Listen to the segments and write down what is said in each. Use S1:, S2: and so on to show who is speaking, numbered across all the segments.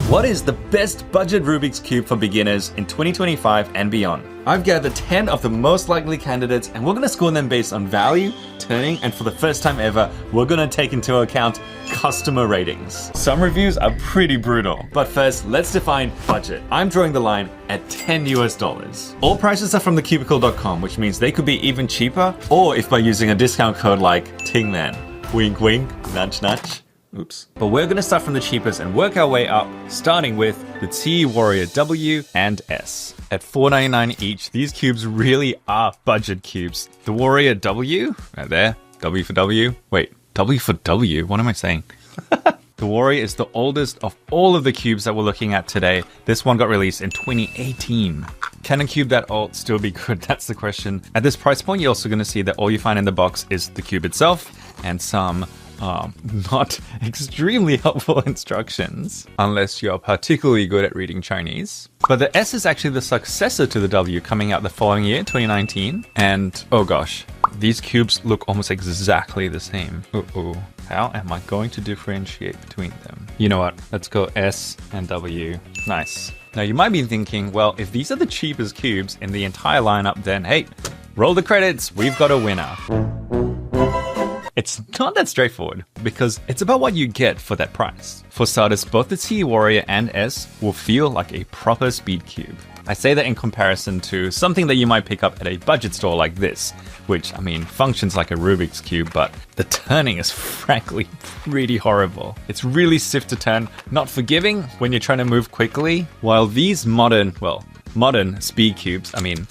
S1: What is the best budget Rubik's Cube for beginners in 2025 and beyond? I've gathered 10 of the most likely candidates and we're going to score them based on value, turning, and for the first time ever, we're going to take into account customer ratings. Some reviews are pretty brutal, but first, let's define budget. I'm drawing the line at $10 US. All prices are from thecubicle.com, which means they could be even cheaper, or if by using a discount code like Tingman. Wink wink, nudge nudge. Oops. But we're going to start from the cheapest and work our way up, starting with the QiYi Warrior W and S. At $4.99 each, these cubes really are budget cubes. The Warrior W, right there, W for W. Wait, W for W? What am I saying? The Warrior is the oldest of all of the cubes that we're looking at today. This one got released in 2018. Can a cube that old still be good? That's the question. At this price point, you're also going to see that all you find in the box is the cube itself and some not extremely helpful instructions, unless you're particularly good at reading Chinese. But the S is actually the successor to the W, coming out the following year, 2019. And oh gosh, these cubes look almost exactly the same. Uh-oh. How am I going to differentiate between them? You know what? Let's go S and W. Nice. Now you might be thinking, well, if these are the cheapest cubes in the entire lineup, then hey, roll the credits, we've got a winner. It's not that straightforward, because it's about what you get for that price. For starters, both the QiYi Warrior and S will feel like a proper speed cube. I say that in comparison to something that you might pick up at a budget store like this, which, I mean, functions like a Rubik's Cube, but the turning is frankly pretty horrible. It's really stiff to turn, not forgiving when you're trying to move quickly, while these modern speed cubes, I mean,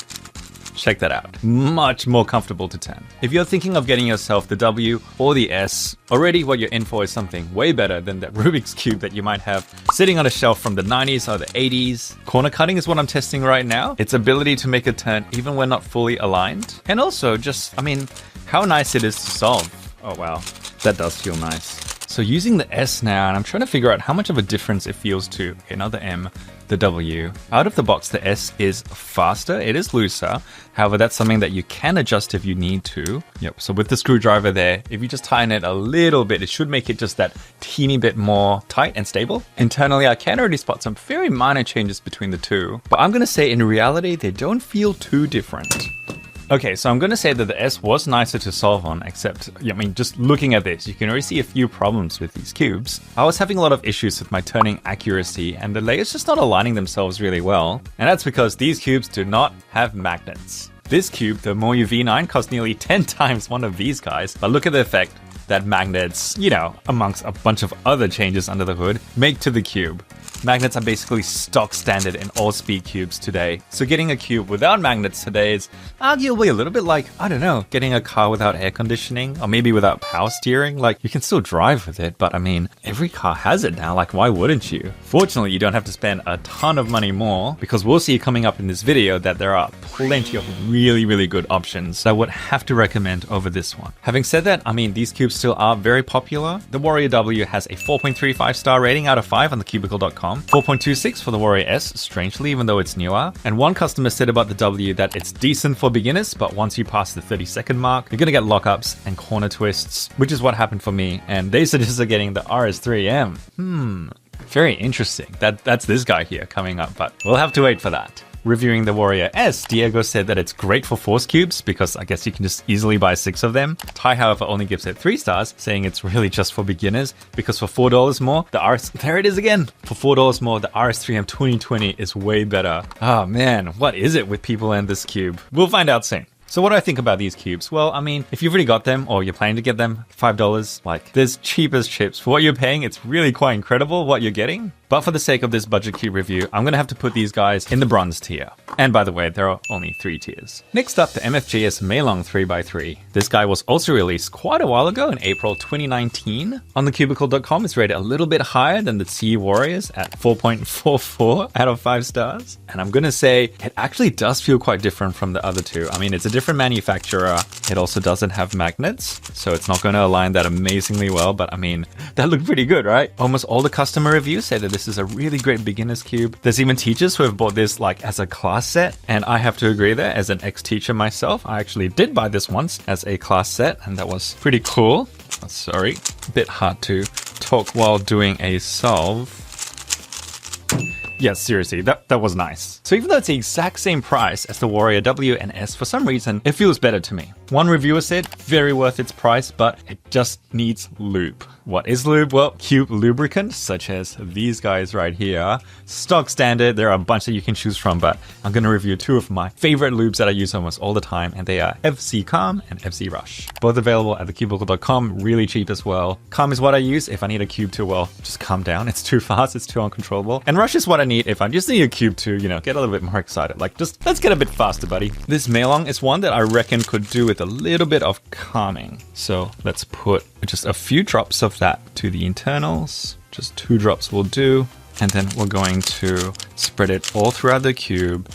S1: check that out. Much more comfortable to turn. If you're thinking of getting yourself the W or the S, already what you're in for is something way better than that Rubik's Cube that you might have sitting on a shelf from the 90s or the 80s. Corner cutting is what I'm testing right now. Its ability to make a turn even when not fully aligned. And also just, I mean, how nice it is to solve. Oh wow, that does feel nice. So using the S now, and I'm trying to figure out how much of a difference it feels to another M, the W. Out of the box, the S is faster, it is looser. However, that's something that you can adjust if you need to. Yep, so with the screwdriver there, if you just tighten it a little bit, it should make it just that teeny bit more tight and stable. Internally, I can already spot some very minor changes between the two, but I'm gonna say in reality, they don't feel too different. Okay, so I'm going to say that the S was nicer to solve on, except, I mean, just looking at this, you can already see a few problems with these cubes. I was having a lot of issues with my turning accuracy, and the layers just not aligning themselves really well. And that's because these cubes do not have magnets. This cube, the MoYu V9, costs nearly 10 times one of these guys, but look at the effect that magnets, you know, amongst a bunch of other changes under the hood, make to the cube. Magnets are basically stock standard in all speed cubes today. So getting a cube without magnets today is arguably a little bit like, I don't know, getting a car without air conditioning or maybe without power steering. Like, you can still drive with it, but I mean, every car has it now. Like, why wouldn't you? Fortunately, you don't have to spend a ton of money more, because we'll see coming up in this video that there are plenty of really, really good options that I would have to recommend over this one. Having said that, I mean, these cubes still are very popular. The Warrior W has a 4.35 star rating out of 5 on thecubicle.com. 4.26 for the Warrior S, strangely, even though it's newer. And one customer said about the W that it's decent for beginners, but once you pass the 30-second mark, you're gonna get lockups and corner twists, which is what happened for me. And they suggested getting the RS3M. Very interesting. That's this guy here coming up, but we'll have to wait for that. Reviewing the Warrior S, Diego said that it's great for force cubes because I guess you can just easily buy 6 of them. Ty, however, only gives it 3 stars, saying it's really just for beginners because for $4 more, there it is again. For $4 more, the RS3M 2020 is way better. Oh man, what is it with people and this cube? We'll find out soon. So what do I think about these cubes? Well, I mean, if you've already got them or you're planning to get them, $5, like, there's cheap as chips. For what you're paying, it's really quite incredible what you're getting. But for the sake of this budget cube review, I'm gonna have to put these guys in the bronze tier. And by the way, there are only 3 tiers. Next up, the MFJS MeiLong 3x3. This guy was also released quite a while ago in April 2019. On thecubicle.com, it's rated a little bit higher than the QiYi Warriors at 4.44 out of 5 stars. And I'm gonna say it actually does feel quite different from the other two. I mean, it's a different manufacturer. It also doesn't have magnets, so it's not gonna align that amazingly well, but I mean, that looked pretty good, right? Almost all the customer reviews say that this is a really great beginner's cube. There's even teachers who have bought this like as a class set, and I have to agree there, as an ex-teacher myself, I actually did buy this once as a class set, and that was pretty cool. Sorry, a bit hard to talk while doing a solve. Yeah, seriously, that was nice. So even though it's the exact same price as the Warrior W and S, for some reason, it feels better to me. One reviewer said, very worth its price, but it just needs lube. What is lube? Well, cube lubricant, such as these guys right here. Stock standard, there are a bunch that you can choose from, but I'm going to review two of my favorite lubes that I use almost all the time, and they are FC Calm and FC Rush. Both available at thecubicle.com, really cheap as well. Calm is what I use if I need a cube to, well, just calm down. It's too fast, it's too uncontrollable. And Rush is what I need if I just need a cube to, you know, get a little bit more excited. Like, just let's get a bit faster, buddy. This MeiLong is one that I reckon could do with a little bit of calming. So let's put just a few drops of that to the internals. Just 2 drops will do. And then we're going to spread it all throughout the cube.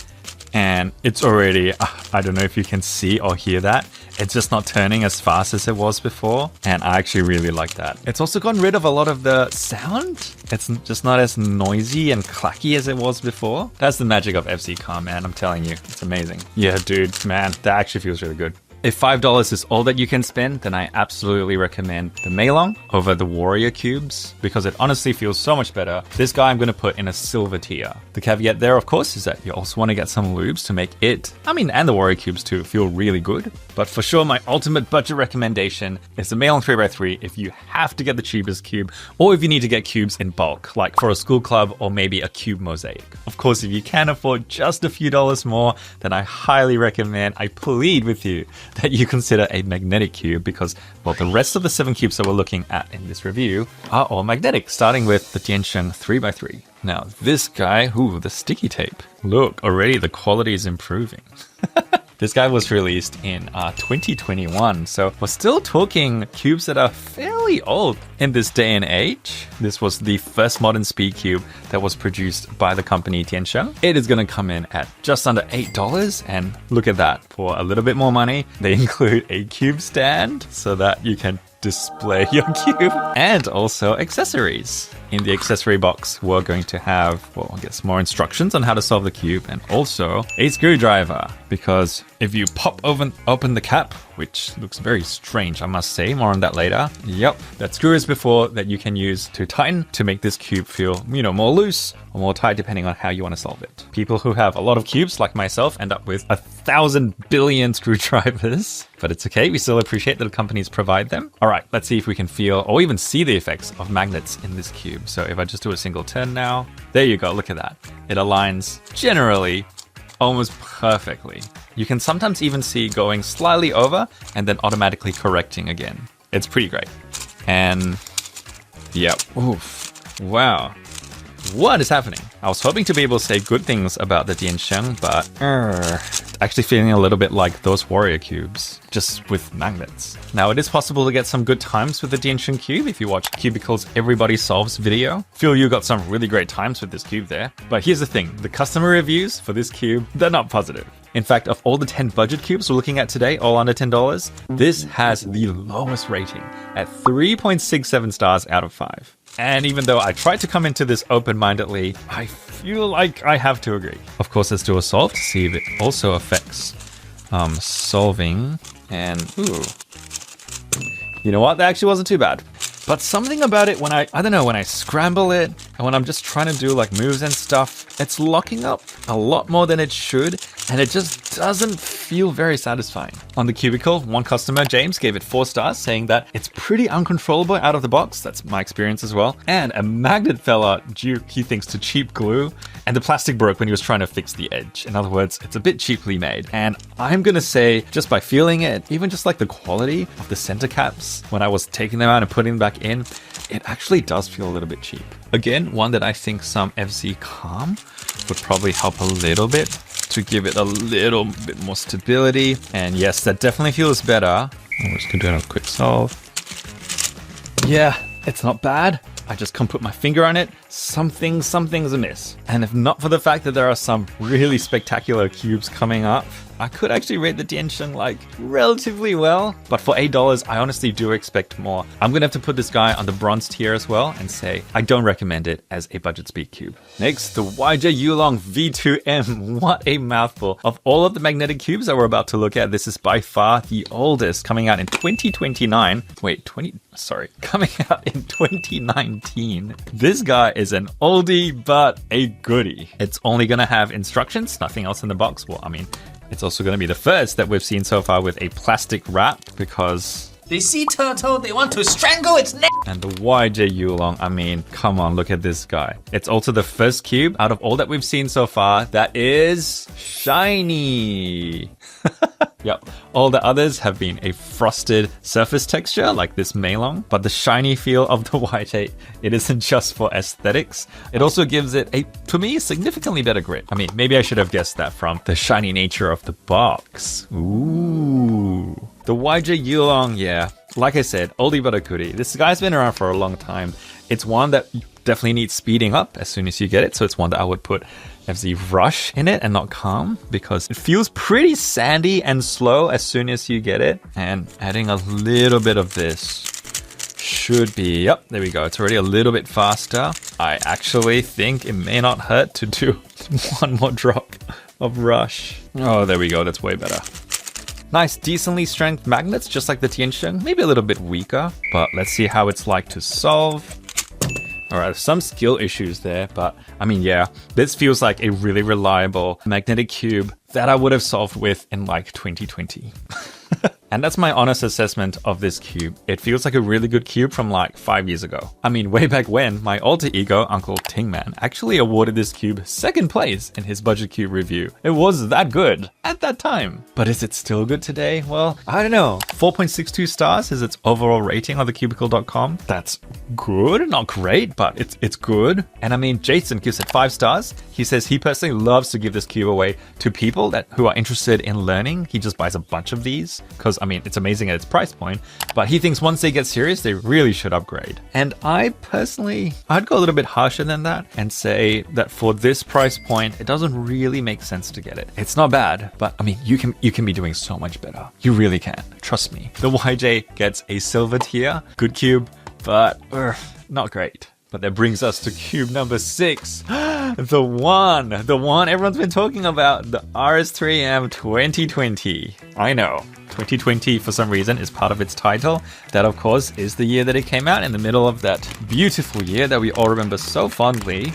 S1: And it's already, I don't know if you can see or hear that. It's just not turning as fast as it was before. And I actually really like that. It's also gotten rid of a lot of the sound. It's just not as noisy and clacky as it was before. That's the magic of FC Calm, man. I'm telling you, it's amazing. Yeah, dude, man, that actually feels really good. If $5 is all that you can spend, then I absolutely recommend the MeiLong over the Warrior cubes because it honestly feels so much better. This guy I'm going to put in a silver tier. The caveat there, of course, is that you also want to get some lubes to make it, and the Warrior cubes too, feel really good. But for sure, my ultimate budget recommendation is the MeiLong 3x3 if you have to get the cheapest cube or if you need to get cubes in bulk, like for a school club or maybe a cube mosaic. Of course, if you can afford just a few dollars more, then I highly recommend, I plead with you, that you consider a magnetic cube because, well, the rest of the 7 cubes that we're looking at in this review are all magnetic, starting with the Tiancheng 3x3. Now, this guy, the sticky tape. Look, already the quality is improving. This guy was released in 2021, so we're still talking cubes that are fairly old in this day and age. This was the first modern speed cube that was produced by the company Tiancheng. It is going to come in at just under $8, and look at that. For a little bit more money, they include a cube stand so that you can display your cube and also accessories. In the accessory box, we're going to have, well, I guess more instructions on how to solve the cube and also a screwdriver, because if you pop open the cap, which looks very strange, I must say, more on that later. Yep, that screw is before that you can use to tighten to make this cube feel, more loose or more tight depending on how you want to solve it. People who have a lot of cubes like myself end up with 1,000 billion screwdrivers, but it's okay. We still appreciate that companies provide them. All right, let's see if we can feel or even see the effects of magnets in this cube. So if I just do a single turn now, there you go, look at that. It aligns generally almost perfectly. You can sometimes even see going slightly over and then automatically correcting again. It's pretty great. And yeah, oof, wow. What is happening? I was hoping to be able to say good things about the Tiancheng, but actually feeling a little bit like those Warrior cubes, just with magnets. Now, it is possible to get some good times with the Tiancheng cube if you watch Cubicle's Everybody Solves video. Feel you got some really great times with this cube there. But here's the thing, the customer reviews for this cube, they're not positive. In fact, of all the 10 budget cubes we're looking at today, all under $10, this has the lowest rating at 3.67 stars out of 5. And even though I tried to come into this open-mindedly, I feel like I have to agree. Of course, let's do a solve to see if it also affects solving. And ooh, you know what? That actually wasn't too bad. But something about it when when I scramble it and when I'm just trying to do like moves and stuff, it's locking up a lot more than it should. And it just doesn't feel very satisfying. On the Cubicle, one customer, James, gave it 4 stars, saying that it's pretty uncontrollable out of the box. That's my experience as well. And a magnet fell out due, he thinks, to cheap glue. And the plastic broke when he was trying to fix the edge. In other words, it's a bit cheaply made. And I'm gonna say, just by feeling it, even just like the quality of the center caps, when I was taking them out and putting them back in, it actually does feel a little bit cheap. Again, one that I think some FC Calm would probably help a little bit to give it a little bit more stability. And yes, that definitely feels better. I'm just gonna do another quick solve. Yeah, it's not bad. I just can't put my finger on it. Something's amiss. And if not for the fact that there are some really spectacular cubes coming up, I could actually rate the Tiansheng like relatively well, but for $8, I honestly do expect more. I'm gonna have to put this guy on the bronze tier as well and say I don't recommend it as a budget speed cube. Next, the YuLong V2M. What a mouthful. Of all of the magnetic cubes that we're about to look at, this is by far the oldest, coming out in 2029. Wait, coming out in 2019. This guy is an oldie, but a goodie. It's only gonna have instructions, nothing else in the box. Well, I mean, it's also gonna be the first that we've seen so far with a plastic wrap because
S2: they see turtle, they want to strangle its neck.
S1: And the YuLong, I mean, come on, look at this guy. It's also the first cube out of all that we've seen so far that is shiny. Yep, all the others have been a frosted surface texture like this MeiLong, but the shiny feel of the YJ, it isn't just for aesthetics. It also gives it a, to me, significantly better grip. I mean, maybe I should have guessed that from the shiny nature of the box. Ooh. The YuLong, yeah, like I said, oldie but a goodie. This guy's been around for a long time. It's one that definitely needs speeding up as soon as you get it, so it's one that I would put FZ rush in it and not calm because it feels pretty sandy and slow as soon as you get it. And adding a little bit of this should be, yep, there we go. It's already a little bit faster. I actually think it may not hurt to do one more drop of rush. Oh, there we go. That's way better. Nice, decently strength magnets, just like the Tiansheng. Maybe a little bit weaker, but let's see how it's like to solve. All right, some skill issues there, but I mean, yeah, this feels like a really reliable magnetic cube that I would have solved with in like 2020. And that's my honest assessment of this cube. It feels like a really good cube from like 5 years ago. I mean, way back when, my alter ego, Uncle Tingman, actually awarded this cube second place in his budget cube review. It was that good at that time. But is it still good today? Well, I don't know. 4.62 stars is its overall rating on thecubicle.com. That's good, not great, but it's good. And I mean, Jason gives it 5 stars. He says he personally loves to give this cube away to people who are interested in learning. He just buys a bunch of these because I mean, it's amazing at its price point, but he thinks once they get serious, they really should upgrade. And I personally, I'd go a little bit harsher than that and say that for this price point, it doesn't really make sense to get it. It's not bad, but I mean, you can be doing so much better. You really can. Trust me. The YJ gets a silver tier, good cube, but not great. But that brings us to cube number 6, the one everyone's been talking about, the RS3M 2020. I know, 2020 for some reason is part of its title. That of course is the year that it came out, in the middle of that beautiful year that we all remember so fondly.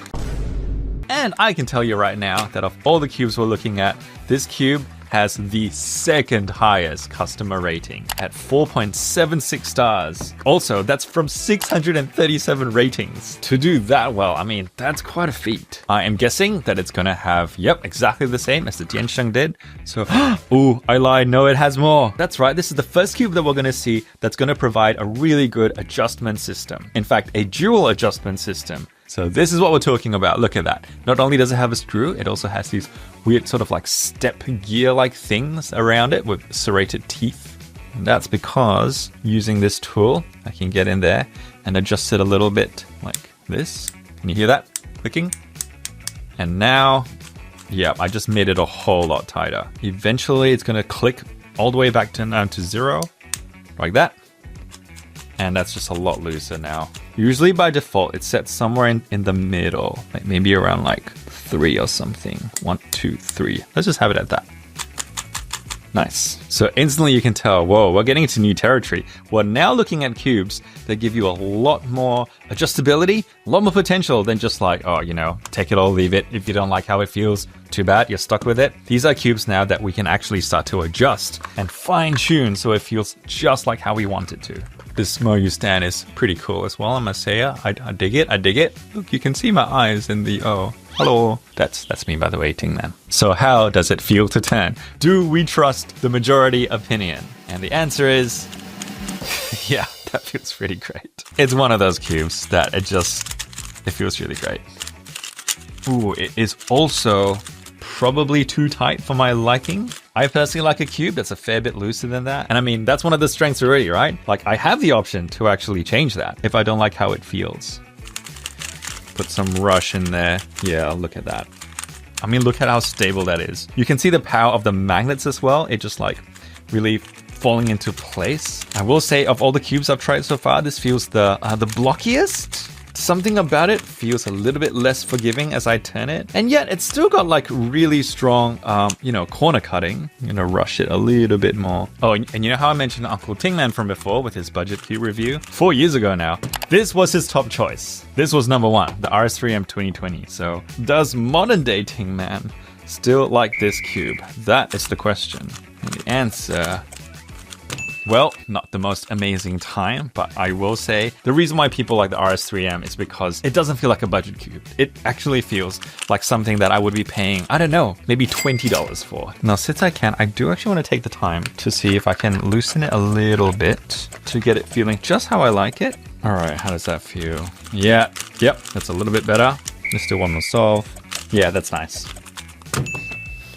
S1: And I can tell you right now that of all the cubes we're looking at, this cube has the second highest customer rating at 4.76 stars. Also, that's from 637 ratings. To do that well, I mean, that's quite a feat. I am guessing that it's gonna have, yep, exactly the same as the Tiansheng did. So, ooh, I lied, no, it has more. That's right, this is the first cube that we're gonna see that's gonna provide a really good adjustment system. In fact, a dual adjustment system. So this is what we're talking about. Look at that. Not only does it have a screw, it also has these weird sort of like step gear-like things around it with serrated teeth. And that's because using this tool, I can get in there and adjust it a little bit like this. Can you hear that clicking? And now, yeah, I just made it a whole lot tighter. Eventually, it's gonna click all the way back down to 0, like that. And that's just a lot looser now. Usually by default, it's set somewhere in the middle, like maybe around like 3 or something. 1, 2, 3. Let's just have it at that. Nice. So instantly you can tell, whoa, we're getting into new territory. We're now looking at cubes that give you a lot more adjustability, a lot more potential than just like, oh, you know, take it or leave it. If you don't like how it feels, too bad, you're stuck with it. These are cubes now that we can actually start to adjust and fine tune so it feels just like how we want it to. This MoYu stand is pretty cool as well, I must say. I dig it, I dig it. Look, you can see my eyes in the, oh, hello. That's me, by the way, Tingman. So how does it feel to turn? Do we trust the majority opinion? And the answer is, yeah, that feels pretty great. It's one of those cubes that it feels really great. Ooh, it is also probably too tight for my liking. I personally like a cube that's a fair bit looser than that. And I mean, that's one of the strengths already, right? Like I have the option to actually change that if I don't like how it feels. Put some rush in there. Yeah, look at that. I mean, look at how stable that is. You can see the power of the magnets as well. It just like really falling into place. I will say, of all the cubes I've tried so far, this feels the blockiest. Something about it feels a little bit less forgiving as I turn it. And yet it's still got like really strong, corner cutting. I'm gonna rush it a little bit more. Oh, and you know how I mentioned Uncle Tingman from before with his budget cube review? 4 years ago now. This was his top choice. This was number 1, the RS3M 2020. So does modern day Tingman still like this cube? That is the question. And the answer... well, not the most amazing time, but I will say the reason why people like the RS3M is because it doesn't feel like a budget cube. It actually feels like something that I would be paying, I don't know, maybe $20 for. Now, since I can, I do actually want to take the time to see if I can loosen it a little bit to get it feeling just how I like it. All right, how does that feel? Yeah, yep, that's a little bit better. Let's do one more solve. Yeah, that's nice.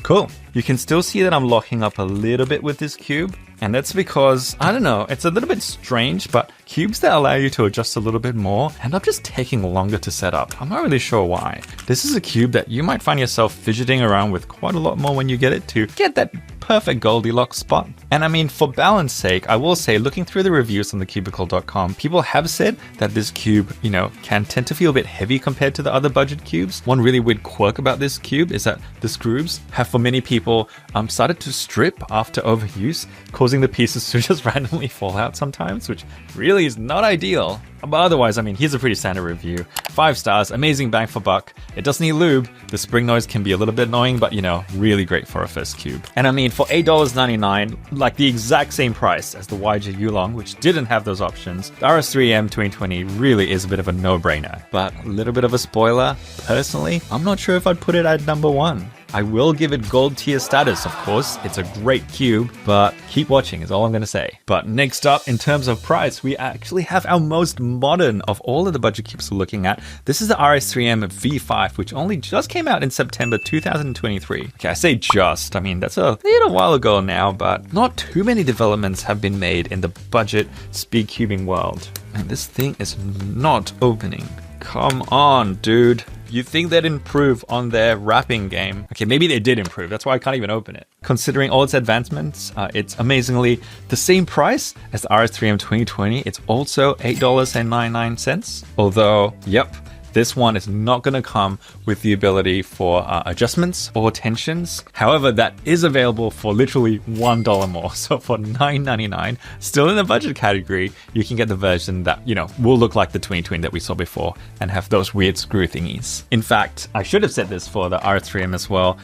S1: Cool. You can still see that I'm locking up a little bit with this cube. And that's because, I don't know, it's a little bit strange, but cubes that allow you to adjust a little bit more end up just taking longer to set up. I'm not really sure why. This is a cube that you might find yourself fidgeting around with quite a lot more when you get it to get that perfect Goldilocks spot. And I mean, for balance sake, I will say, looking through the reviews on thecubicle.com, people have said that this cube, can tend to feel a bit heavy compared to the other budget cubes. One really weird quirk about this cube is that the screws have, for many people, started to strip after overuse, causing the pieces to just randomly fall out sometimes, which really is not ideal. But otherwise, I mean, here's a pretty standard review. 5 stars, amazing bang for buck. It does need lube. The spring noise can be a little bit annoying, but really great for a first cube. And I mean, for $8.99, like the exact same price as the YG YuLong, which didn't have those options, the RS3M 2020 really is a bit of a no-brainer. But a little bit of a spoiler, personally, I'm not sure if I'd put it at number 1. I will give it gold tier status, of course. It's a great cube, but keep watching is all I'm going to say. But next up, in terms of price, we actually have our most modern of all of the budget cubes we're looking at. This is the RS3M V5, which only just came out in September 2023. Okay, I say just, I mean, that's a little while ago now, but not too many developments have been made in the budget speed cubing world. And this thing is not opening. Come on, dude. You think they'd improve on their wrapping game? Okay, maybe they did improve. That's why I can't even open it. Considering all its advancements, it's amazingly the same price as the RS3M 2020. It's also $8.99. Although, yep, this one is not going to come with the ability for adjustments or tensions. However, that is available for literally $1 more. So for $9.99, still in the budget category, you can get the version that, will look like the 2020 that we saw before and have those weird screw thingies. In fact, I should have said this for the RS3M as well.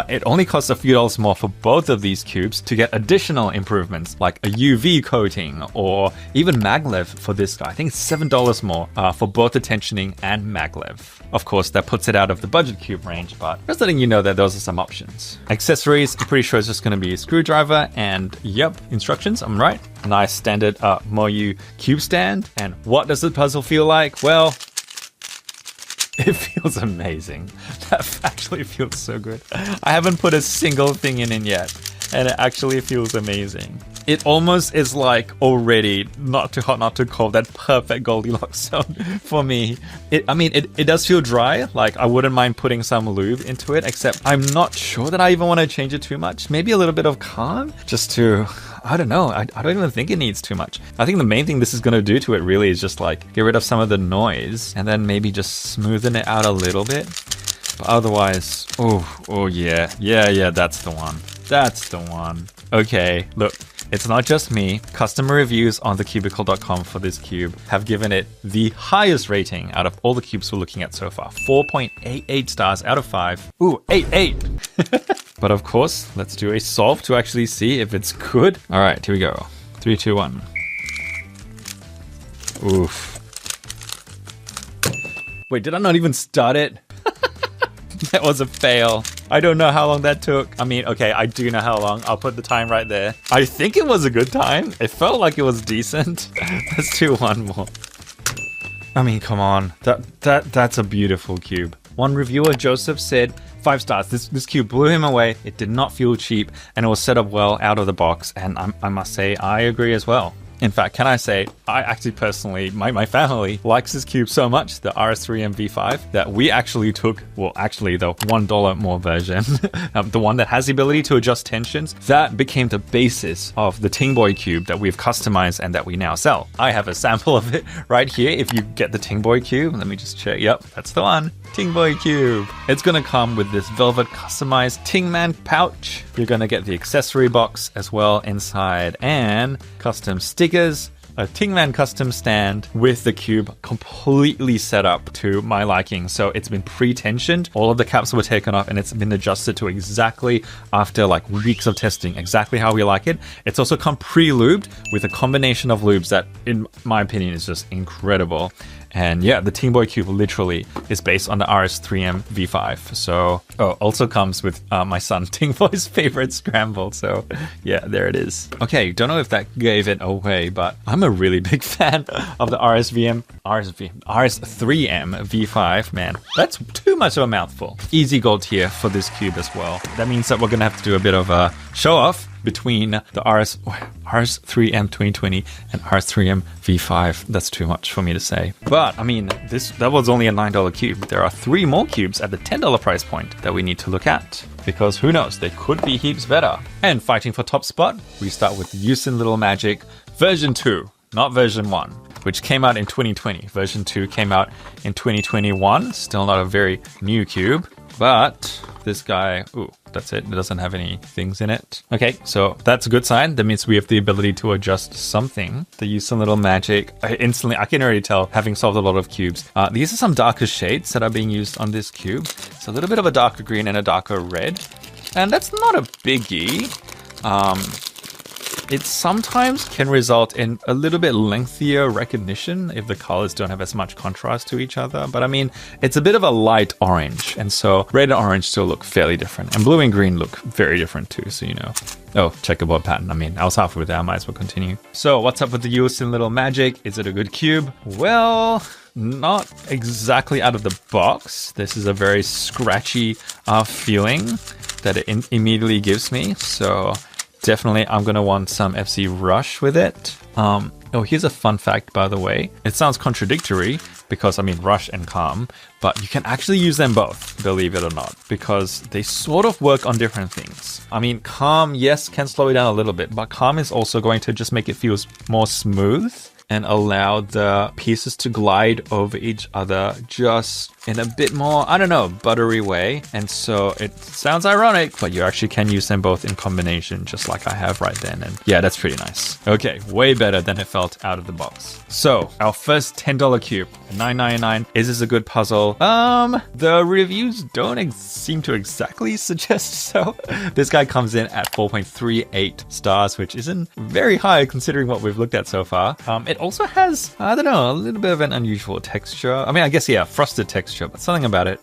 S1: It only costs a few dollars more for both of these cubes to get additional improvements like a UV coating or even maglev for this guy. I think it's $7 more for both the tensioning and maglev. Of course, that puts it out of the budget cube range, but just letting you know that those are some options. Accessories, I'm pretty sure it's just going to be a screwdriver and yep, instructions, I'm right. Nice standard MoYu cube stand. And what does the puzzle feel like? Well, it feels amazing. That actually feels so good. I haven't put a single thing in yet, and it actually feels amazing. It almost is like already not too hot, not too cold, that perfect Goldilocks zone for me. It does feel dry. Like I wouldn't mind putting some lube into it, except I'm not sure that I even want to change it too much. Maybe a little bit of calm just to, I don't know. I don't even think it needs too much. I think the main thing this is going to do to it really is just like get rid of some of the noise and then maybe just smoothen it out a little bit. But otherwise, oh yeah, that's the one. That's the one. Okay, look. It's not just me. Customer reviews on thecubicle.com for this cube have given it the highest rating out of all the cubes we're looking at so far. 4.88 stars out of 5. Ooh, 8. But of course, let's do a solve to actually see if it's good. All right, here we go. 3, 2, 1. Oof. Wait, did I not even start it? That was a fail. I don't know how long that took. I mean, okay, I do know how long. I'll put the time right there. I think it was a good time. It felt like it was decent. Let's do one more. I mean, come on. That's a beautiful cube. One reviewer, Joseph, said 5 stars. This cube blew him away. It did not feel cheap, and it was set up well out of the box. And I must say, I agree as well. In fact, can I say, I actually personally, my family likes this cube so much, the RS3M V5, that we actually took, well, actually the $1 more version, the one that has the ability to adjust tensions, that became the basis of the Tingboy cube that we've customized and that we now sell. I have a sample of it right here. If you get the Tingboy cube, let me just check. Yep, that's the one. Tingboy cube. It's gonna come with this velvet customized Tingman pouch. You're gonna get the accessory box as well inside and custom stickers, a Tingman custom stand with the cube completely set up to my liking. So it's been pre-tensioned. All of the caps were taken off and it's been adjusted to exactly, after like weeks of testing, exactly how we like it. It's also come pre-lubed with a combination of lubes that, in my opinion, is just incredible. And yeah, the Tingboy cube literally is based on the RS3M V5. So, also comes with my son Tingboy's favorite scramble. So yeah, there it is. Okay, don't know if that gave it away, but I'm a really big fan of the RS3M V5. Man, that's too much of a mouthful. Easy gold tier for this cube as well. That means that we're gonna have to do a bit of a show off between the RS3M 2020 and RS3M V5. That's too much for me to say. But I mean, that was only a $9 cube. There are 3 more cubes at the $10 price point that we need to look at, because who knows, they could be heaps better. And fighting for top spot, we start with YuXin Little Magic version 2, not version 1, which came out in 2020. Version 2 came out in 2021. Still not a very new cube, but this guy, ooh, that's it. It doesn't have any things in it. Okay, so that's a good sign. That means we have the ability to adjust something. The YuXin Little Magic, I can already tell, having solved a lot of cubes. These are some darker shades that are being used on this cube. It's a little bit of a darker green and a darker red. And that's not a biggie. It sometimes can result in a little bit lengthier recognition if the colors don't have as much contrast to each other. But I mean, it's a bit of a light orange. And so red and orange still look fairly different. And blue and green look very different too, so you know. Oh, checkerboard pattern. I mean, I was halfway there. I might as well continue. So what's up with the YuXin Little Magic? Is it a good cube? Well, not exactly out of the box. This is a very scratchy feeling that it immediately gives me. So definitely, I'm going to want some FC Rush with it. Oh, here's a fun fact, by the way. It sounds contradictory because, I mean, Rush and Calm, but you can actually use them both, believe it or not, because they sort of work on different things. I mean, Calm, yes, can slow it down a little bit, but Calm is also going to just make it feel more smooth and allow the pieces to glide over each other just in a bit more, I don't know, buttery way. And so it sounds ironic, but you actually can use them both in combination, just like I have right then. And yeah, that's pretty nice. Okay, way better than it felt out of the box. So our first $10 cube, $9.99. Is this a good puzzle? The reviews don't seem to exactly suggest so. This guy comes in at 4.38 stars, which isn't very high considering what we've looked at so far. It also has, I don't know, a little bit of an unusual texture. I mean, I guess, yeah, frosted texture, but something about it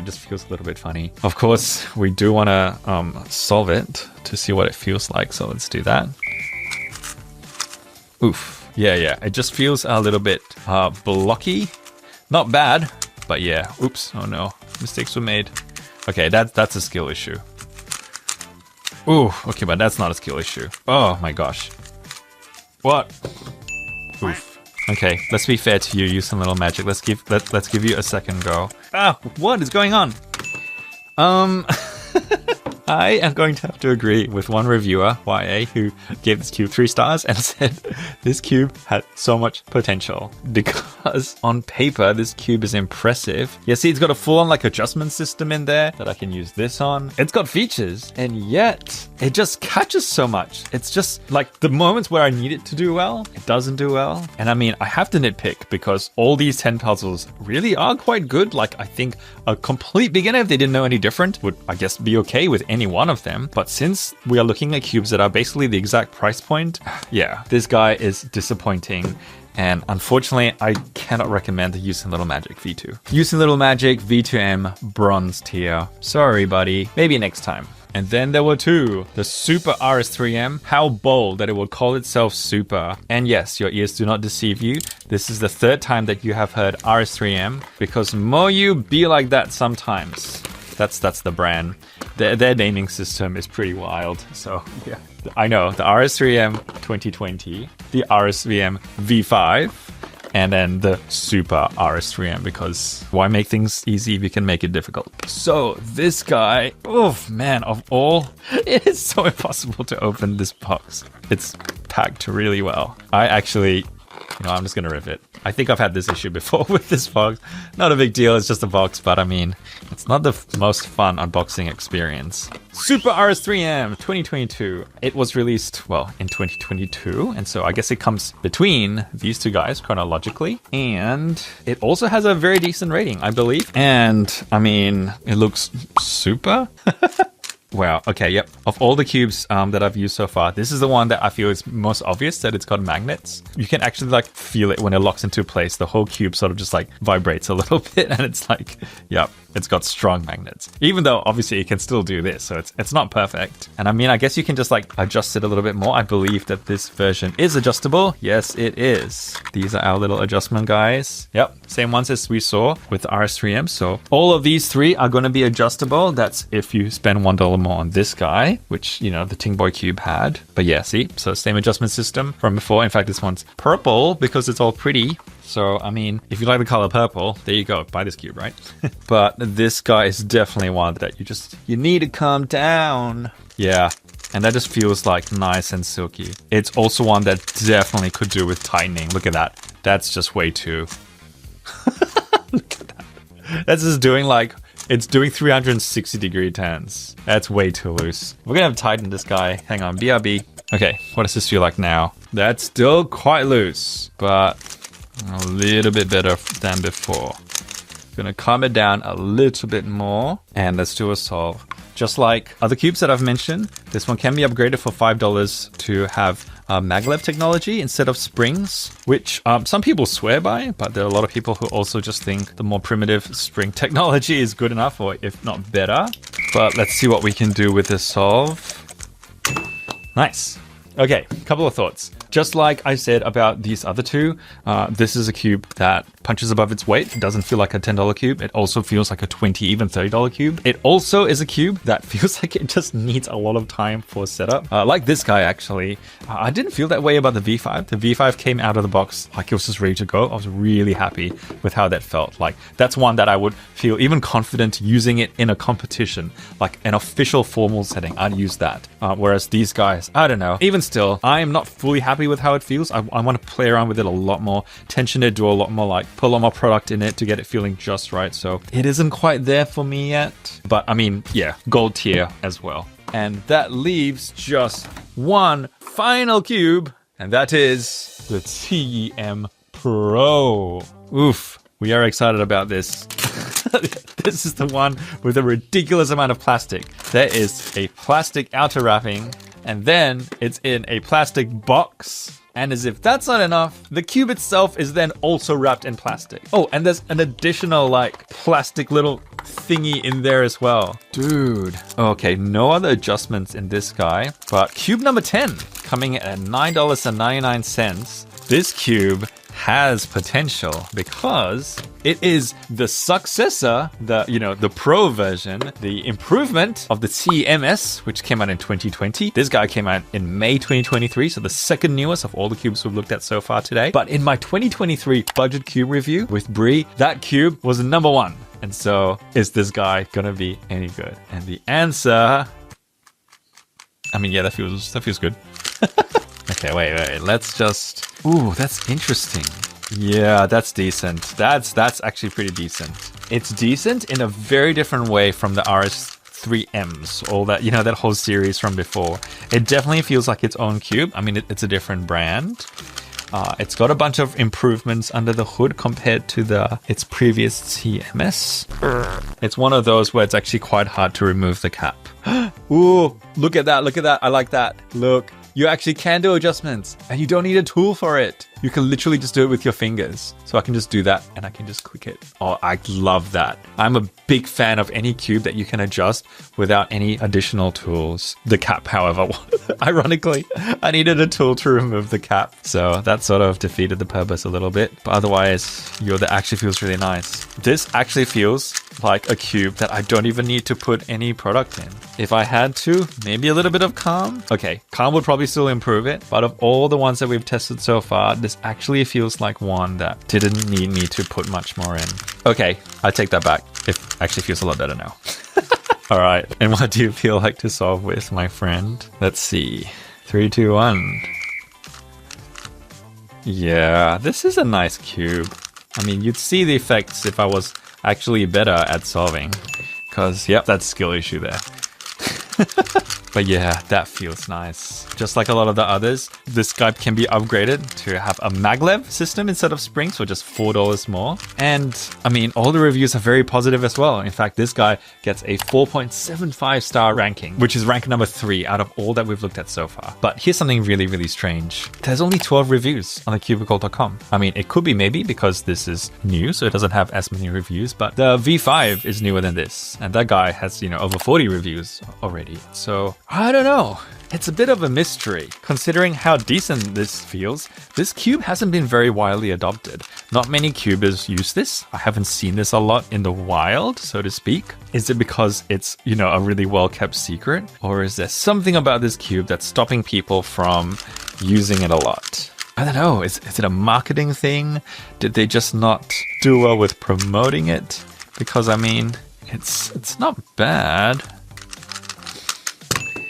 S1: just feels a little bit funny. Of course, we do want to solve it to see what it feels like, so let's do that. Oof. Yeah, it just feels a little bit blocky. Not bad, but yeah. Oops, oh no, mistakes were made. Okay, that's a skill issue. Ooh, okay, but that's not a skill issue. Oh my gosh. What? Oof. Okay, let's be fair to you, YuXin Little Magic. Let's give you a second go. Ah, what is going on? I am going to have to agree with one reviewer, YA, who gave this cube 3 stars and said this cube had so much potential because on paper, this cube is impressive. Yeah, see, it's got a full-on like adjustment system in there that I can use this on. It's got features, and yet it just catches so much. It's just like the moments where I need it to do well, it doesn't do well. And I mean, I have to nitpick because all these 10 puzzles really are quite good. Like, I think a complete beginner, if they didn't know any different, would, I guess, be okay with any one of them. But since we are looking at cubes that are basically the exact price point, yeah, this guy is disappointing. And unfortunately, I cannot recommend the YuXin Little Magic V2. YuXin Little Magic V2M bronze tier. Sorry, buddy. Maybe next time. And then there were 2. The Super RS3M. How bold that it will call itself Super. And yes, your ears do not deceive you. This is the 3rd time that you have heard RS3M because MoYu be like that sometimes. That's the brand. Their naming system is pretty wild. So yeah, I know the RS3M 2020, the RS3M V5, and then the Super RS3M, because why make things easy if you can make it difficult? So this guy, oh man, of all, it is so impossible to open this box. It's packed really well. I actually, I'm just going to rip it. I think I've had this issue before with this box. Not a big deal, it's just a box, but I mean, it's not the most fun unboxing experience. Super RS3M 2022. It was released, well, in 2022, and so I guess it comes between these two guys chronologically, and it also has a very decent rating, I believe. And I mean, it looks super. Wow. Okay. Yep. Of all the cubes that I've used so far, this is the one that I feel is most obvious that it's got magnets. You can actually like feel it when it locks into place. The whole cube sort of just like vibrates a little bit, and it's like, yep, it's got strong magnets. Even though obviously it can still do this, so it's not perfect. And I mean, I guess you can just like adjust it a little bit more. I believe that this version is adjustable. Yes, it is. These are our little adjustment guys. Yep. Same ones as we saw with the RS3M. So all of these three are going to be adjustable. That's if you spend $1 more on this guy, which, the Ting Boy Cube had. But yeah, see? So same adjustment system from before. In fact, this one's purple because it's all pretty. So, I mean, if you like the color purple, there you go. Buy this cube, right? But this guy is definitely one that you need to calm down. Yeah. And that just feels like nice and silky. It's also one that definitely could do with tightening. Look at that. That's just way too... Look at that. That's just doing like... It's doing 360-degree turns. That's way too loose. We're gonna have to tighten this guy. Hang on, BRB. Okay, what does this feel like now? That's still quite loose, but a little bit better than before. Gonna calm it down a little bit more, and let's do a solve. Just like other cubes that I've mentioned, this one can be upgraded for $5 to have maglev technology instead of springs, which some people swear by, but there are a lot of people who also just think the more primitive spring technology is good enough, or if not better. But let's see what we can do with this solve. Nice. Okay, couple of thoughts. Just like I said about these other two, this is a cube that punches above its weight. It doesn't feel like a $10 cube. It also feels like a $20, even $30 cube. It also is a cube that feels like it just needs a lot of time for setup. Like this guy, actually. I didn't feel that way about the V5. The V5 came out of the box like it was just ready to go. I was really happy with how that felt. Like, that's one that I would feel even confident using it in a competition, like an official formal setting. I'd use that. Whereas these guys, I don't know. Even still, I am not fully happy with how it feels. I want to play around with it a lot more, tension it, do a lot more, like put a lot more product in it to get it feeling just right. So it isn't quite there for me yet, but I mean, yeah, gold tier as well. And that leaves just one final cube, and that is the QiYi MS Pro. Oof, we are excited about this. This is the one with a ridiculous amount of plastic. There is a plastic outer wrapping, and then it's in a plastic box. And as if that's not enough, the cube itself is then also wrapped in plastic. Oh, and there's an additional like plastic little thingy in there as well. Dude. Okay, no other adjustments in this guy, but cube number 10 coming at $9.99. This cube has potential because it is the successor, the Pro version, the improvement of the QiYi MS, which came out in 2020. This guy came out in May 2023, so the second newest of all the cubes we've looked at so far today. But in my 2023 budget cube review with Bree, that cube was number 1. And so, is this guy gonna be any good? And the answer, I mean, yeah, that feels good. Okay, wait. Let's just... Ooh, that's interesting. Yeah, that's decent. That's actually pretty decent. It's decent in a very different way from the RS3Ms, all that, that whole series from before. It definitely feels like its own cube. I mean, it's a different brand. It's got a bunch of improvements under the hood compared to its previous QiYi MS. It's one of those where it's actually quite hard to remove the cap. Ooh, look at that. I like that. Look. You actually can do adjustments, and you don't need a tool for it. you can literally just do it with your fingers. So I can just do that and I can just click it. Oh, I love that. I'm a big fan of any cube that you can adjust without any additional tools. The cap, however, ironically, I needed a tool to remove the cap. So that sort of defeated the purpose a little bit. But otherwise, that actually feels really nice. This actually feels like a cube that I don't even need to put any product in. If I had to, maybe a little bit of Calm. Okay, Calm would probably still improve it. But of all the ones that we've tested so far, this actually feels like one that didn't need me to put much more in. Okay, I take that back. It actually feels a lot better now. All right, and what do you feel like to solve with, my friend? Let's see. 3, 2, 1. Yeah, this is a nice cube. I mean, you'd see the effects if I was actually better at solving. Because, yep, that's a skill issue there. But yeah, that feels nice. Just like a lot of the others, this guy can be upgraded to have a maglev system instead of springs for just $4 more. And I mean, all the reviews are very positive as well. In fact, this guy gets a 4.75 star ranking, which is rank number 3 out of all that we've looked at so far. But here's something really, really strange. There's only 12 reviews on thecubicle.com. I mean, it could be maybe because this is new, so it doesn't have as many reviews, but the V5 is newer than this. And that guy has, over 40 reviews already. So I don't know. It's a bit of a mystery. Considering how decent this feels, this cube hasn't been very widely adopted. Not many cubers use this. I haven't seen this a lot in the wild, so to speak. Is it because it's, a really well-kept secret? Or is there something about this cube that's stopping people from using it a lot? I don't know. Is it a marketing thing? Did they just not do well with promoting it? Because, I mean, it's not bad.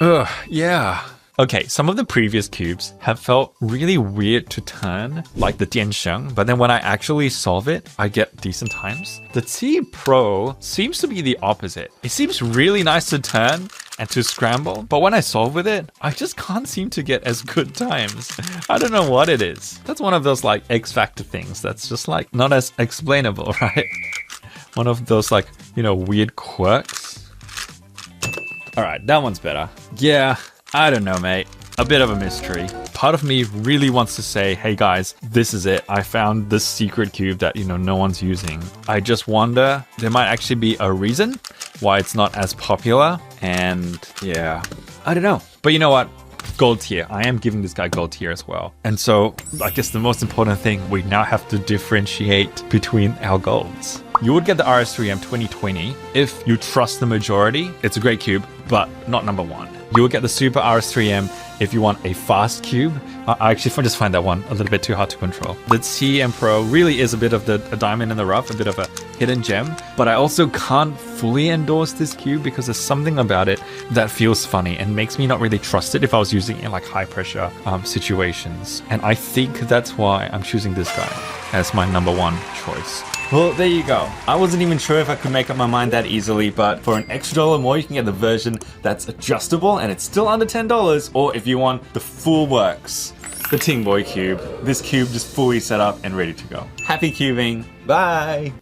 S1: Ugh, yeah. Okay, some of the previous cubes have felt really weird to turn, like the Tiansheng, but then when I actually solve it, I get decent times. The T Pro seems to be the opposite. It seems really nice to turn and to scramble, but when I solve with it, I just can't seem to get as good times. I don't know what it is. That's one of those like X Factor things that's just like not as explainable, right? One of those like, weird quirks. All right, that one's better. Yeah, I don't know, mate. A bit of a mystery. Part of me really wants to say, hey guys, this is it. I found this secret cube that, no one's using. I just wonder, there might actually be a reason why it's not as popular. And yeah, I don't know. But you know what? Gold tier. I am giving this guy gold tier as well. And so I guess the most important thing, we now have to differentiate between our golds. You would get the RS3M 2020 if you trust the majority. It's a great cube, but not number 1. You would get the Super RS3M if you want a fast cube. I actually just find that one a little bit too hard to control. The TM Pro really is a bit of a diamond in the rough, a bit of a hidden gem, but I also can't fully endorse this cube because there's something about it that feels funny and makes me not really trust it if I was using it in like high pressure situations. And I think that's why I'm choosing this guy as my number 1 choice. Well, there you go. I wasn't even sure if I could make up my mind that easily, but for an extra $1 more, you can get the version that's adjustable and it's still under $10, or if you want the full works, the Ting Boy cube. This cube just fully set up and ready to go. Happy cubing. Bye.